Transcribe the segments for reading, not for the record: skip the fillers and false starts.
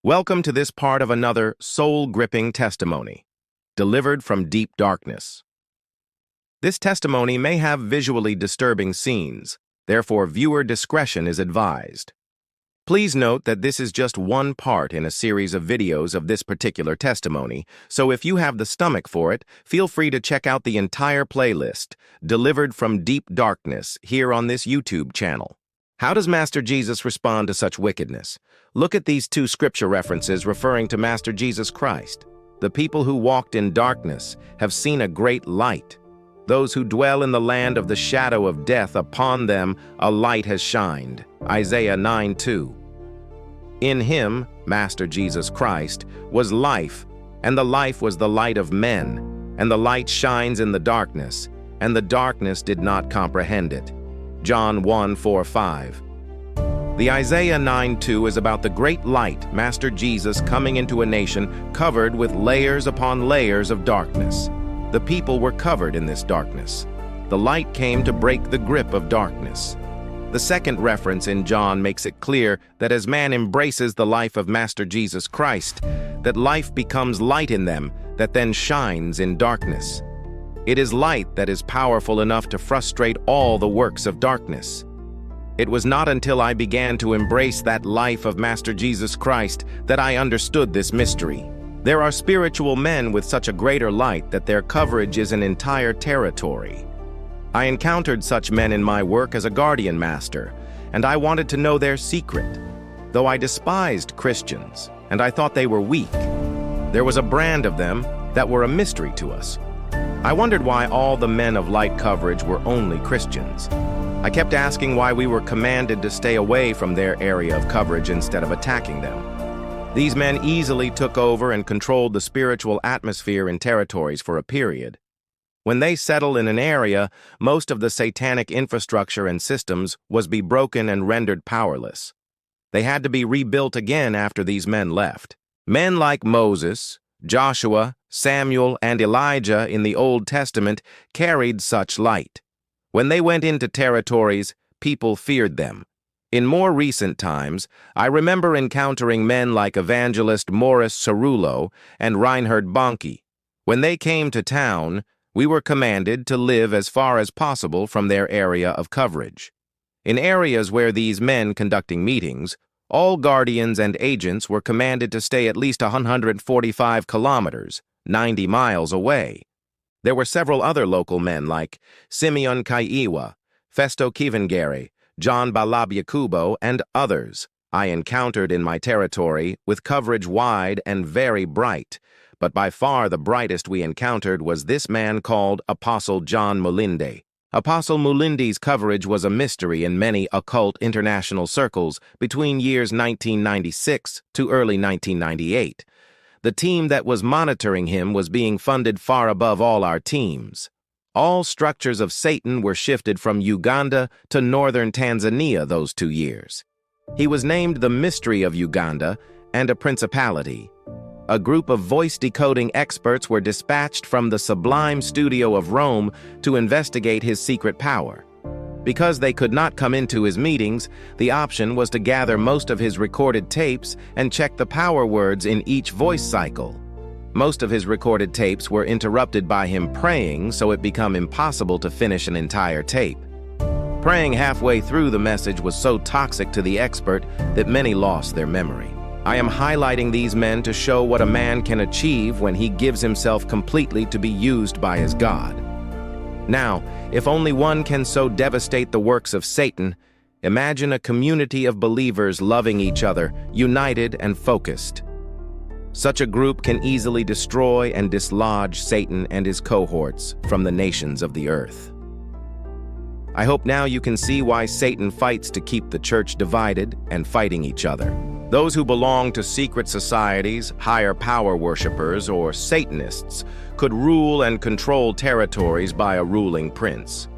Welcome to this part of another soul-gripping testimony, delivered from deep darkness. This testimony may have visually disturbing scenes, therefore viewer discretion is advised. Please note that this is just one part in a series of videos of this particular testimony, so if you have the stomach for it, feel free to check out the entire playlist, Delivered from Deep Darkness, here on this YouTube channel. How does Master Jesus respond to such wickedness? Look at these two scripture references referring to Master Jesus Christ. The people who walked in darkness have seen a great light. Those who dwell in the land of the shadow of death, upon them a light has shined. Isaiah 9:2. In him, Master Jesus Christ, was life, and the life was the light of men, and the light shines in the darkness, and the darkness did not comprehend it. John 1:4-5. The Isaiah 9:2 is about the great light, Master Jesus coming into a nation covered with layers upon layers of darkness. The people were covered in this darkness. The light came to break the grip of darkness. The second reference in John makes it clear that as man embraces the life of Master Jesus Christ, that life becomes light in them that then shines in darkness. It is light that is powerful enough to frustrate all the works of darkness. It was not until I began to embrace that life of Master Jesus Christ that I understood this mystery. There are spiritual men with such a greater light that their coverage is an entire territory. I encountered such men in my work as a guardian master, and I wanted to know their secret. Though I despised Christians, and I thought they were weak, there was a brand of them that were a mystery to us. I wondered why all the men of light coverage were only Christians. I kept asking why we were commanded to stay away from their area of coverage instead of attacking them. These men easily took over and controlled the spiritual atmosphere in territories for a period. When they settled in an area, most of the satanic infrastructure and systems was be broken and rendered powerless. They had to be rebuilt again after these men left. Men like Moses, Joshua, Samuel, and Elijah in the Old Testament carried such light. When they went into territories, people feared them. In more recent times, I remember encountering men like evangelist Morris Cerullo and Reinhard Bonnke. When they came to town, we were commanded to live as far as possible from their area of coverage. In areas where these men conducting meetings, all guardians and agents were commanded to stay at least 145 kilometers, 90 miles away. There were several other local men like Simeon Kaiwa, Festo Kivangere, John Balabyakubo, and others I encountered in my territory with coverage wide and very bright, but by far the brightest we encountered was this man called Apostle John Mulinde. Apostle Mulinde's coverage was a mystery in many occult international circles between years 1996 to early 1998. The team that was monitoring him was being funded far above all our teams. All structures of Satan were shifted from Uganda to northern Tanzania those 2 years. He was named the Mystery of Uganda and a principality. A group of voice-decoding experts were dispatched from the Sublime Studio of Rome to investigate his secret power. Because they could not come into his meetings, the option was to gather most of his recorded tapes and check the power words in each voice cycle. Most of his recorded tapes were interrupted by him praying, so it became impossible to finish an entire tape. Praying halfway through the message was so toxic to the expert that many lost their memory. I am highlighting these men to show what a man can achieve when he gives himself completely to be used by his God. Now, if only one can so devastate the works of Satan, imagine a community of believers loving each other, united and focused. Such a group can easily destroy and dislodge Satan and his cohorts from the nations of the earth. I hope now you can see why Satan fights to keep the church divided and fighting each other. Those who belong to secret societies, higher power worshippers, or Satanists could rule and control territories by a ruling prince.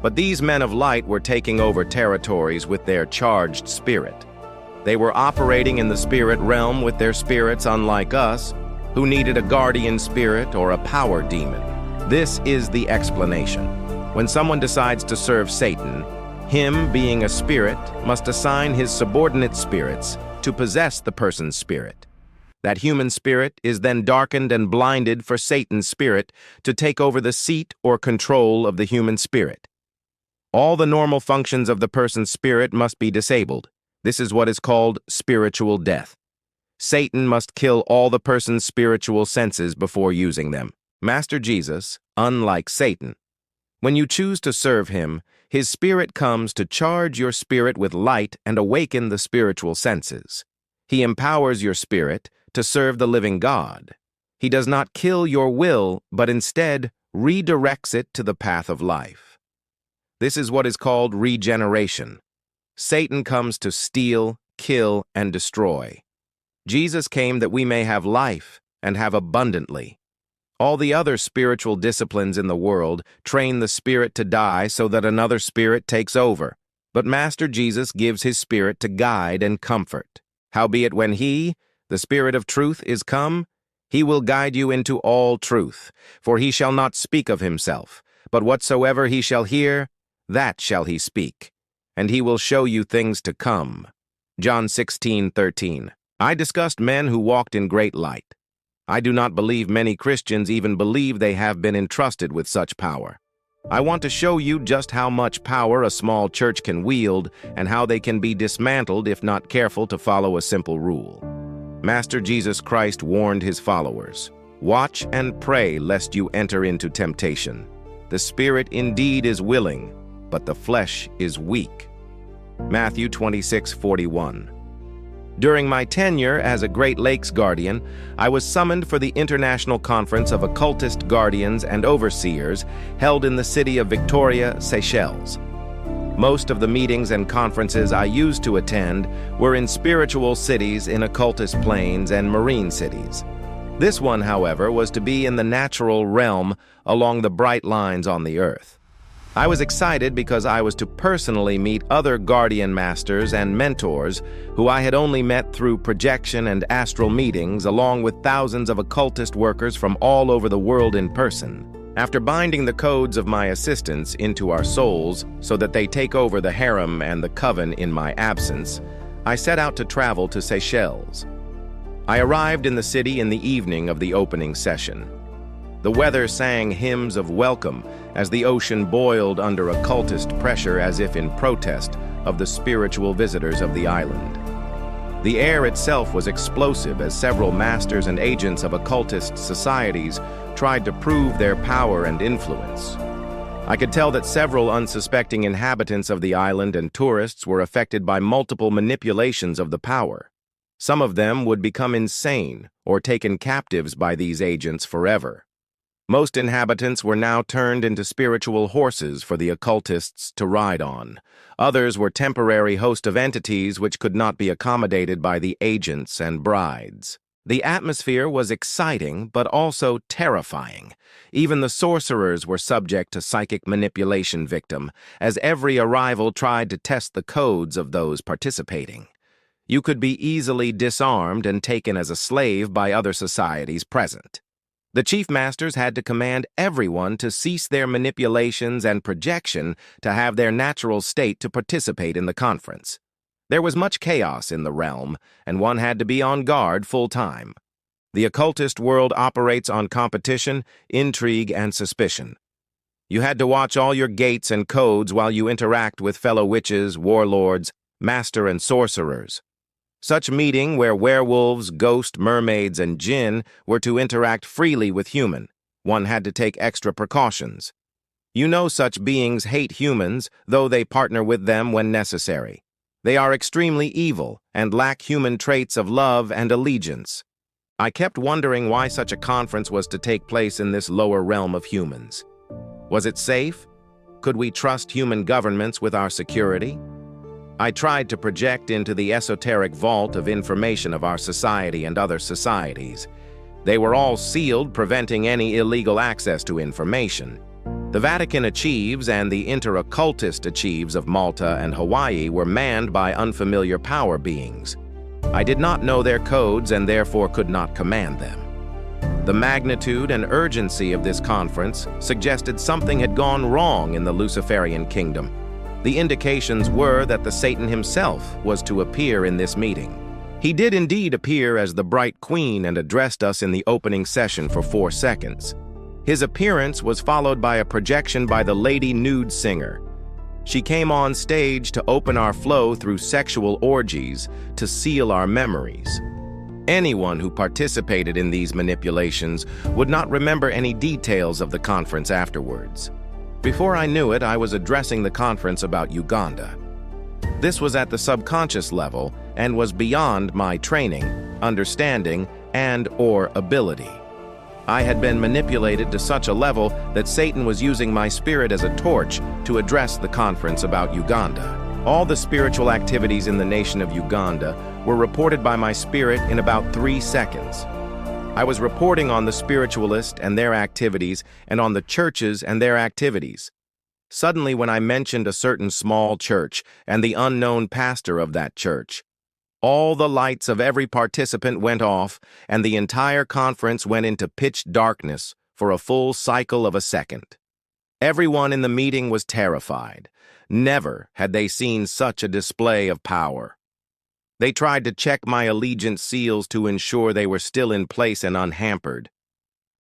But these men of light were taking over territories with their charged spirit. They were operating in the spirit realm with their spirits unlike us, who needed a guardian spirit or a power demon. This is the explanation. When someone decides to serve Satan, Him, being a spirit, must assign his subordinate spirits to possess the person's spirit. That human spirit is then darkened and blinded for Satan's spirit to take over the seat or control of the human spirit. All the normal functions of the person's spirit must be disabled. This is what is called spiritual death. Satan must kill all the person's spiritual senses before using them. Master Jesus, unlike Satan, when you choose to serve him, his spirit comes to charge your spirit with light and awaken the spiritual senses. He empowers your spirit to serve the living God. He does not kill your will, but instead redirects it to the path of life. This is what is called regeneration. Satan comes to steal, kill, and destroy. Jesus came that we may have life and have abundantly. All the other spiritual disciplines in the world train the spirit to die so that another spirit takes over. But Master Jesus gives his spirit to guide and comfort. Howbeit when he, the Spirit of truth, is come, he will guide you into all truth. For he shall not speak of himself, but whatsoever he shall hear, that shall he speak. And he will show you things to come. John 16:13. I discussed men who walked in great light. I do not believe many Christians even believe they have been entrusted with such power. I want to show you just how much power a small church can wield and how they can be dismantled if not careful to follow a simple rule. Master Jesus Christ warned his followers, "Watch and pray lest you enter into temptation. The spirit indeed is willing, but the flesh is weak." Matthew 26:41. During my tenure as a Great Lakes Guardian, I was summoned for the International Conference of Occultist Guardians and Overseers held in the city of Victoria, Seychelles. Most of the meetings and conferences I used to attend were in spiritual cities in occultist planes and marine cities. This one, however, was to be in the natural realm along the bright lines on the earth. I was excited because I was to personally meet other guardian masters and mentors who I had only met through projection and astral meetings, along with thousands of occultist workers from all over the world in person. After binding the codes of my assistants into our souls so that they take over the harem and the coven in my absence, I set out to travel to Seychelles. I arrived in the city in the evening of the opening session. The weather sang hymns of welcome as the ocean boiled under occultist pressure as if in protest of the spiritual visitors of the island. The air itself was explosive as several masters and agents of occultist societies tried to prove their power and influence. I could tell that several unsuspecting inhabitants of the island and tourists were affected by multiple manipulations of the power. Some of them would become insane or taken captives by these agents forever. Most inhabitants were now turned into spiritual horses for the occultists to ride on. Others were temporary host of entities which could not be accommodated by the agents and brides. The atmosphere was exciting, but also terrifying. Even the sorcerers were subject to psychic manipulation victim, as every arrival tried to test the codes of those participating. You could be easily disarmed and taken as a slave by other societies present. The chief masters had to command everyone to cease their manipulations and projection to have their natural state to participate in the conference. There was much chaos in the realm, and one had to be on guard full-time. The occultist world operates on competition, intrigue, and suspicion. You had to watch all your gates and codes while you interact with fellow witches, warlords, master and sorcerers. Such meeting where werewolves, ghosts, mermaids, and jinn were to interact freely with human. One had to take extra precautions. You know such beings hate humans, though they partner with them when necessary. They are extremely evil and lack human traits of love and allegiance. I kept wondering why such a conference was to take place in this lower realm of humans. Was it safe? Could we trust human governments with our security? I tried to project into the esoteric vault of information of our society and other societies. They were all sealed, preventing any illegal access to information. The Vatican Achieves and the inter-occultist Achieves of Malta and Hawaii were manned by unfamiliar power beings. I did not know their codes and therefore could not command them. The magnitude and urgency of this conference suggested something had gone wrong in the Luciferian kingdom. The indications were that the Satan himself was to appear in this meeting. He did indeed appear as the bright queen and addressed us in the opening session for 4 seconds. His appearance was followed by a projection by the lady nude singer. She came on stage to open our flow through sexual orgies to seal our memories. Anyone who participated in these manipulations would not remember any details of the conference afterwards. Before I knew it, I was addressing the conference about Uganda. This was at the subconscious level and was beyond my training, understanding, and/or ability. I had been manipulated to such a level that Satan was using my spirit as a torch to address the conference about Uganda. All the spiritual activities in the nation of Uganda were reported by my spirit in about 3 seconds. I was reporting on the spiritualists and their activities and on the churches and their activities. Suddenly, when I mentioned a certain small church and the unknown pastor of that church, all the lights of every participant went off, and the entire conference went into pitch darkness for a full cycle of a second. Everyone in the meeting was terrified. Never had they seen such a display of power. They tried to check my allegiance seals to ensure they were still in place and unhampered.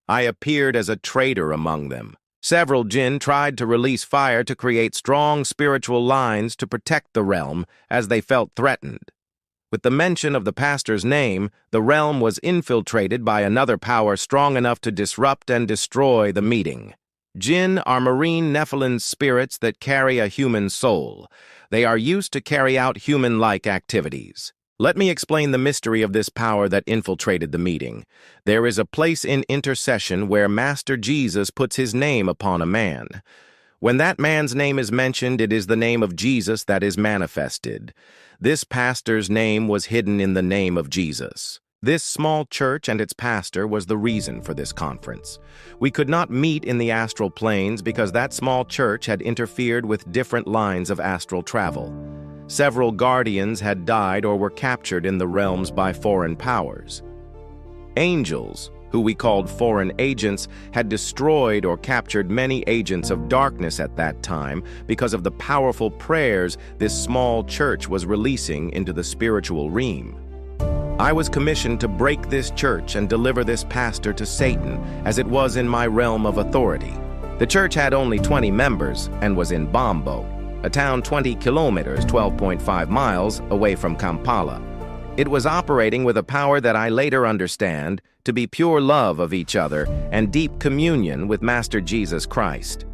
I appeared as a traitor among them. Several jinn tried to release fire to create strong spiritual lines to protect the realm as they felt threatened. With the mention of the pastor's name, the realm was infiltrated by another power strong enough to disrupt and destroy the meeting. Jinn are marine Nephilim spirits that carry a human soul. They are used to carry out human-like activities. Let me explain the mystery of this power that infiltrated the meeting. There is a place in intercession where Master Jesus puts his name upon a man. When that man's name is mentioned, it is the name of Jesus that is manifested. This pastor's name was hidden in the name of Jesus. This small church and its pastor was the reason for this conference. We could not meet in the astral planes because that small church had interfered with different lines of astral travel. Several guardians had died or were captured in the realms by foreign powers. Angels, who we called foreign agents, had destroyed or captured many agents of darkness at that time because of the powerful prayers this small church was releasing into the spiritual realm. I was commissioned to break this church and deliver this pastor to Satan, as it was in my realm of authority. The church had only 20 members and was in Bombo, a town 20 kilometers, 12.5 miles, away from Kampala. It was operating with a power that I later understand to be pure love of each other and deep communion with Master Jesus Christ.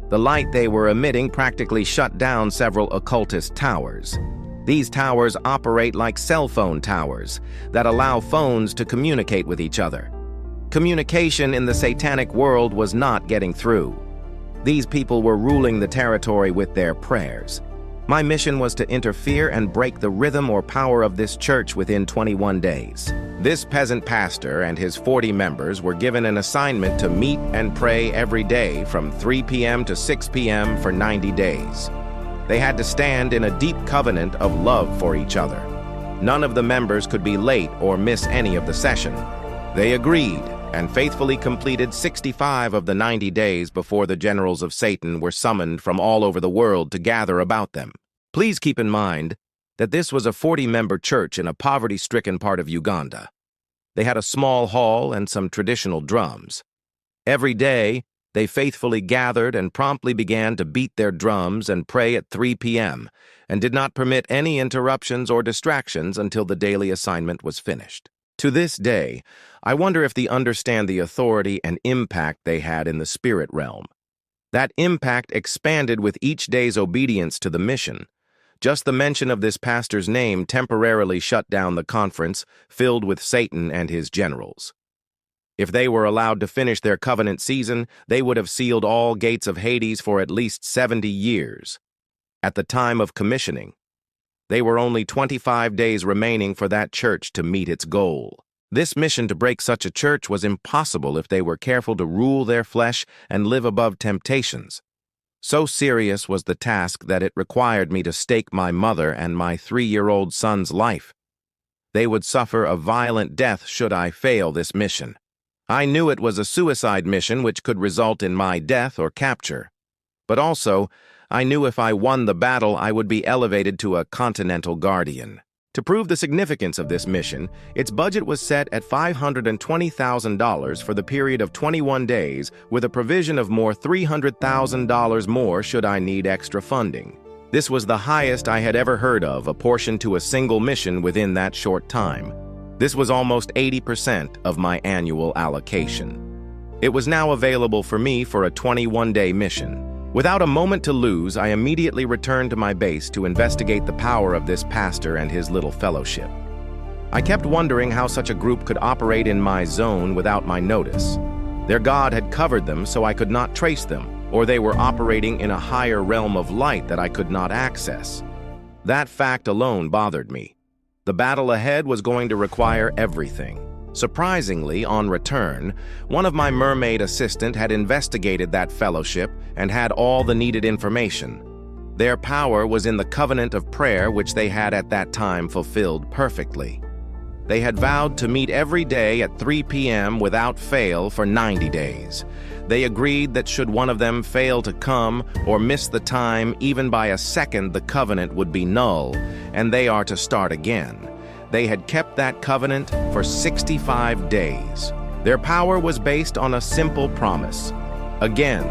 The light they were emitting practically shut down several occultist towers. These towers operate like cell phone towers that allow phones to communicate with each other. Communication in the satanic world was not getting through. These people were ruling the territory with their prayers. My mission was to interfere and break the rhythm or power of this church within 21 days. This peasant pastor and his 40 members were given an assignment to meet and pray every day from 3 p.m. to 6 p.m. for 90 days. They had to stand in a deep covenant of love for each other. None of the members could be late or miss any of the session. They agreed and faithfully completed 65 of the 90 days before the generals of Satan were summoned from all over the world to gather about them. Please keep in mind that this was a 40-member church in a poverty-stricken part of Uganda. They had a small hall and some traditional drums. Every day, they faithfully gathered and promptly began to beat their drums and pray at 3 p.m. and did not permit any interruptions or distractions until the daily assignment was finished. To this day, I wonder if they understand the authority and impact they had in the spirit realm. That impact expanded with each day's obedience to the mission. Just the mention of this pastor's name temporarily shut down the conference filled with Satan and his generals. If they were allowed to finish their covenant season, they would have sealed all gates of Hades for at least 70 years. At the time of commissioning, there were only 25 days remaining for that church to meet its goal. This mission to break such a church was impossible if they were careful to rule their flesh and live above temptations. So serious was the task that it required me to stake my mother and my 3-year-old son's life. They would suffer a violent death should I fail this mission. I knew it was a suicide mission which could result in my death or capture. But also, I knew if I won the battle, I would be elevated to a continental guardian. To prove the significance of this mission, its budget was set at $520,000 for the period of 21 days, with a provision of more $300,000 more should I need extra funding. This was the highest I had ever heard of, apportioned to a single mission within that short time. This was almost 80% of my annual allocation. It was now available for me for a 21-day mission. Without a moment to lose, I immediately returned to my base to investigate the power of this pastor and his little fellowship. I kept wondering how such a group could operate in my zone without my notice. Their God had covered them so I could not trace them, or they were operating in a higher realm of light that I could not access. That fact alone bothered me. The battle ahead was going to require everything. Surprisingly, on return, one of my mermaid assistants had investigated that fellowship and had all the needed information. Their power was in the covenant of prayer which they had at that time fulfilled perfectly. They had vowed to meet every day at 3 p.m. without fail for 90 days. They agreed that should one of them fail to come or miss the time even by a second, the covenant would be null, and they are to start again. They had kept that covenant for 65 days. Their power was based on a simple promise. Again,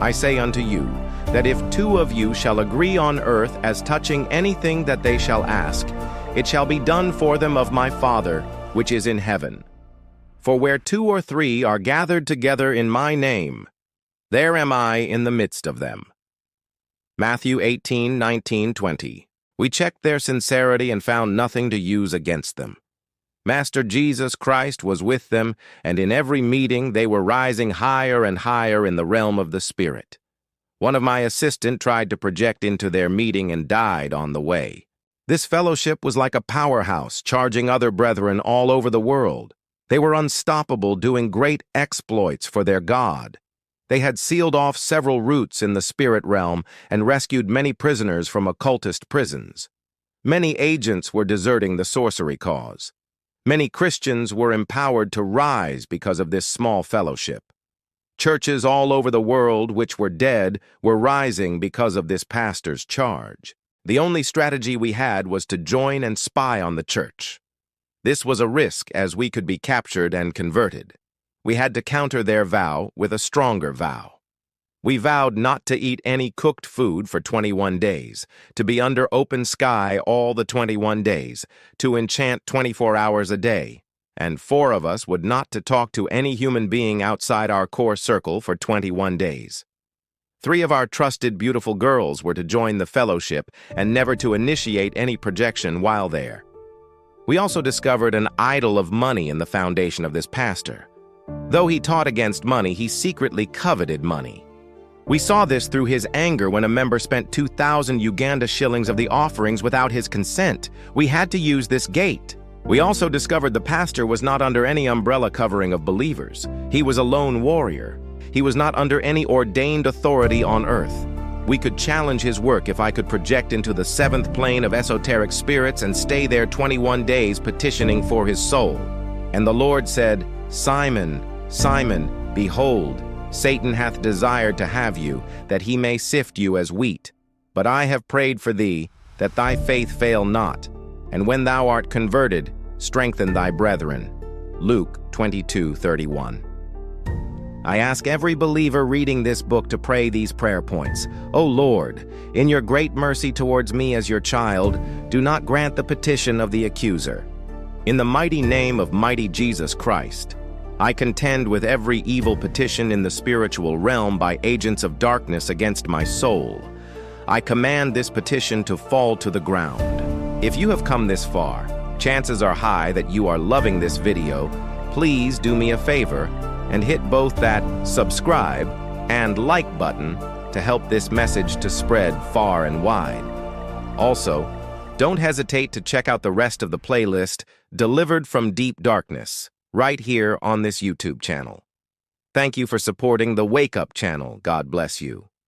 I say unto you, that if two of you shall agree on earth as touching anything that they shall ask, it shall be done for them of my Father, which is in heaven. For where 2 or 3 are gathered together in my name, there am I in the midst of them. Matthew 18:19-20. We checked their sincerity and found nothing to use against them. Master Jesus Christ was with them, and in every meeting they were rising higher and higher in the realm of the Spirit. One of my assistants tried to project into their meeting and died on the way. This fellowship was like a powerhouse, charging other brethren all over the world. They were unstoppable, doing great exploits for their God. They had sealed off several routes in the spirit realm and rescued many prisoners from occultist prisons. Many agents were deserting the sorcery cause. Many Christians were empowered to rise because of this small fellowship. Churches all over the world which were dead were rising because of this pastor's charge. The only strategy we had was to join and spy on the church. This was a risk as we could be captured and converted. We had to counter their vow with a stronger vow. We vowed not to eat any cooked food for 21 days, to be under open sky all the 21 days, to enchant 24 hours a day, and 4 of us would not to talk to any human being outside our core circle for 21 days. 3 of our trusted beautiful girls were to join the fellowship and never to initiate any projection while there. We also discovered an idol of money in the foundation of this pastor. Though he taught against money, he secretly coveted money. We saw this through his anger when a member spent 2,000 Uganda shillings of the offerings without his consent. We had to use this gate. We also discovered the pastor was not under any umbrella covering of believers. He was a lone warrior. He was not under any ordained authority on earth. We could challenge his work if I could project into the 7th plane of esoteric spirits and stay there 21 days petitioning for his soul. And the Lord said, Simon, Simon, behold, Satan hath desired to have you, that he may sift you as wheat. But I have prayed for thee, that thy faith fail not. And when thou art converted, strengthen thy brethren. Luke 22:31. I ask every believer reading this book to pray these prayer points. O Lord, in your great mercy towards me as your child, do not grant the petition of the accuser. In the mighty name of mighty Jesus Christ, I contend with every evil petition in the spiritual realm by agents of darkness against my soul. I command this petition to fall to the ground. If you have come this far, chances are high that you are loving this video. Please do me a favor and hit both that subscribe and like button to help this message to spread far and wide. Also, don't hesitate to check out the rest of the playlist, Delivered from Deep Darkness, right here on this YouTube channel. Thank you for supporting the Wake Up channel. God bless you.